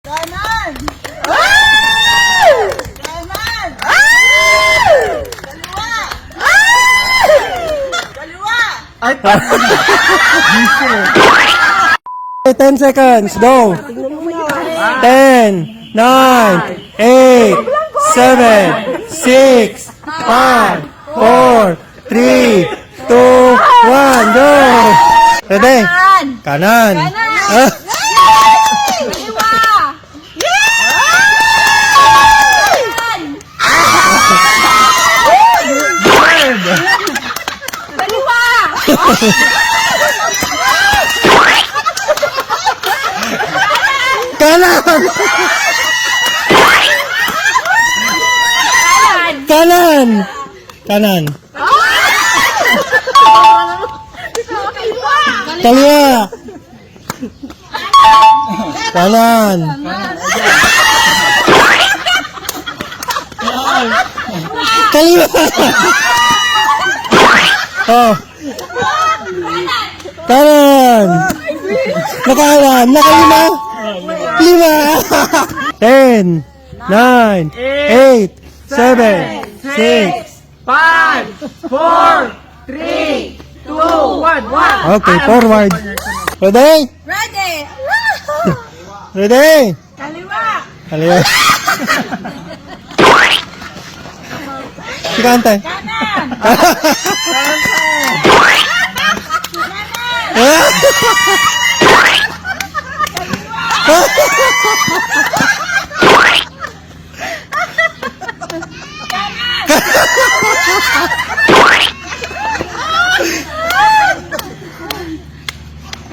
Kanan! Kanan! Kaliwa! Kaliwa! 10 seconds, go! 10, 9, 8, 7, 6, 5, 4, 3, 2, 1, go! Ready? Kanan! Ah. Kaliwa! Kaliwa! Kanan! Kanan! Kanan! Kaliwa! Kanan! Kaliwa! Oh! Kanan! Nakalan! Nakalima! 5! 10, 9, 8, 7, 6. 5, 4, 3, 2, 1. Okay, forward. Ready? Ready! Ready? Kaliwa! Kaliwa. Sikante. Kanan!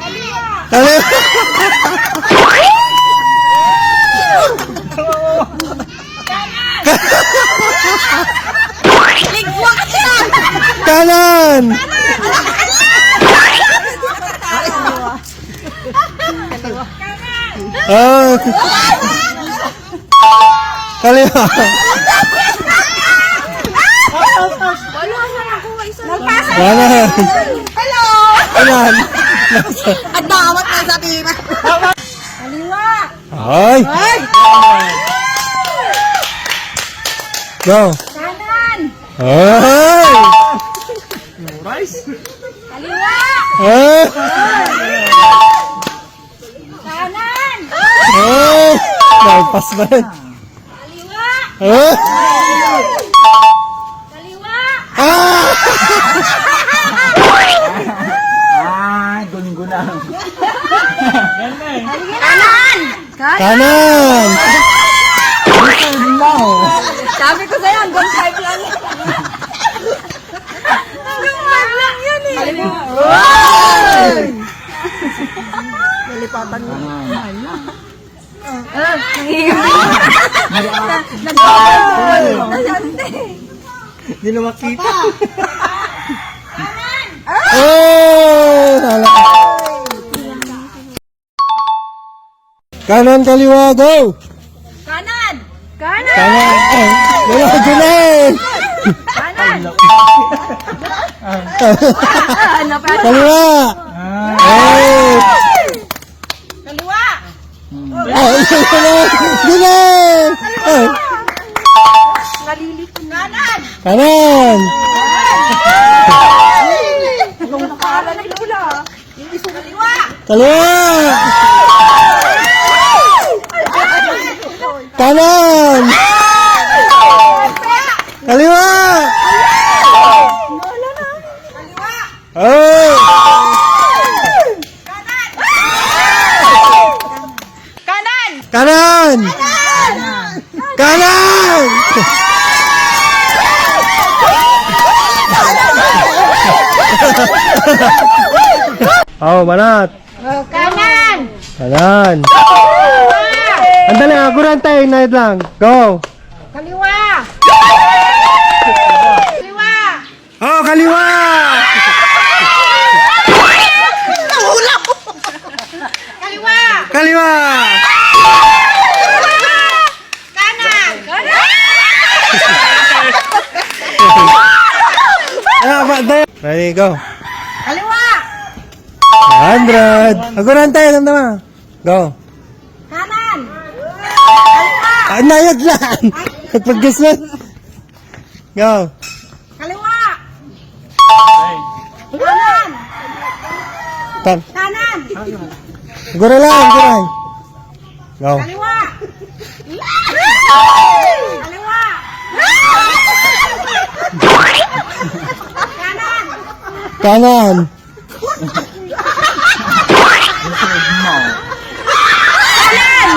Kaliwa. Ligwak ka! Kanan. Oh. Kaliwa. Nagpasa! Kanan. Hello! Kanan. At bawat na sa pima. Kaliwa! Ay. Go. Kanan! Ay. Kaliwa! Ay. Kanan! Ay. Nagpas ba rin? Kaliwa! Ay. Kaliwa! Ah. Gunang-gunang. Kanan! Kanan. Sabi ko sa'yo, hanggang 5 lang yan. Hanggang 5 lang yan eh. Nalipatan mo. Hindi na makita. Oh! Kanan, kaliwa, go! Kanan! Kanan! Kanan. Ay, wala ka dyan eh. Kanan! Kaliwa. Ay. Kaliwa! Ay, hindi na. Ay. Nalilito. Kanan! Kanan. Anong nakala ni Lola? Hindi sa kaliwa! Kaliwa. Kanan. Kaliwa. Kaliwa! Ay. Kanan! Kanan. Kanan. Oh, manat. Kanan! Kanan. Andali, aguran tayo, night lang. Go. Kaliwa! Kaliwa! Oh, kaliwa. Kaliwa! Kaliwa. Kanan! Ready, go. Kaliwa! 100. Aguran tayo, tanda mo. Go. Kanan! Nayad lang. Pag-guess mo. Go. Kaliwa. Kanan. Kanan. Gura lang, gura. Go. Kaliwa. Kaliwa. Kanan. Kanan.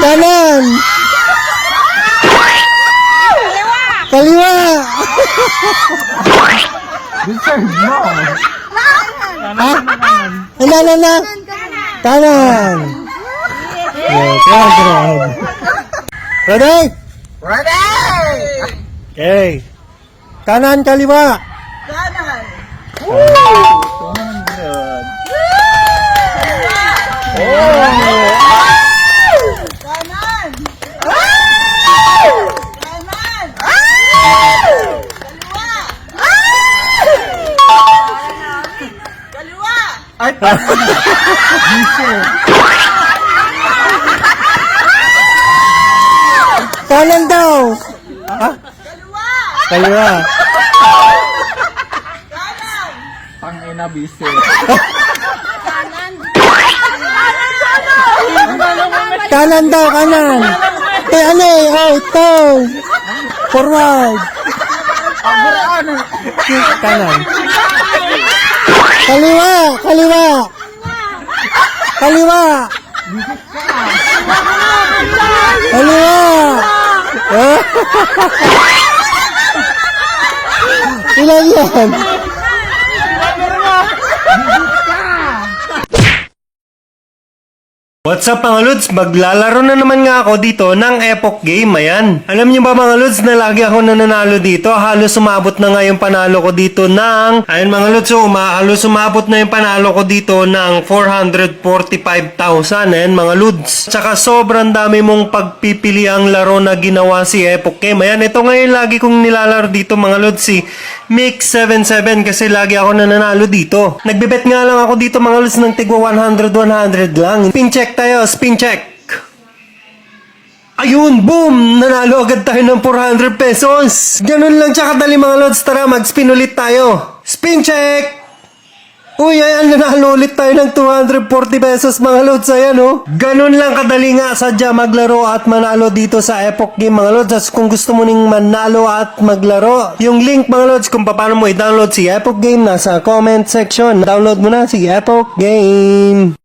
Kanan. Kaliwa. Ha? Na. Kanan. Yeah, kanan. Ready? Ready. Okay. Kanan, kaliwa. Kanan. Kanan. Kanan. Kaliwa. Kanan daw. Ha? Kaliwa. Kaliwa. Kanan. Tangina bise. Kanan daw, kanan. Ano eh, oh, ito. Forward. Kanan. Kaliwa, kaliwa. Kaliwa. Kaliwa. Oh. Ilan yan? What's up mga Lods? Maglalaro na naman nga ako dito ng Epoch Game. Ayan. Alam niyo ba mga Lods na lagi ako nananalo dito? Halos sumabot na nga yung panalo ko dito ng... Ayan mga Lods, halos sumabot na yung panalo ko dito ng 445,000. Ayan mga Lods. Tsaka sobrang dami mong pagpipili ang laro na ginawa si Epoch Game. Ayan, ito ngayon lagi kong nilalaro dito mga Lods, si Mix77 kasi lagi ako nananalo dito. Nagbibet nga lang ako dito mga Lods ng tigwa 100 lang. Pin check tayo, spin check. Ayun, boom! Nanalo agad tayo ng 400 pesos. Ganun lang siya kadali mga Lods. Tara, mag-spin ulit tayo. Spin check! Uy, ayan, nanalo ulit tayo ng 240 pesos mga Lods. Ayan, oh. Ganun lang kadali nga sadya maglaro at manalo dito sa Epoch Game mga Lods. At kung gusto mo ning manalo at maglaro, yung link mga Lods kung paano mo i-download si Epoch Game nasa comment section. Download mo na si Epoch Game.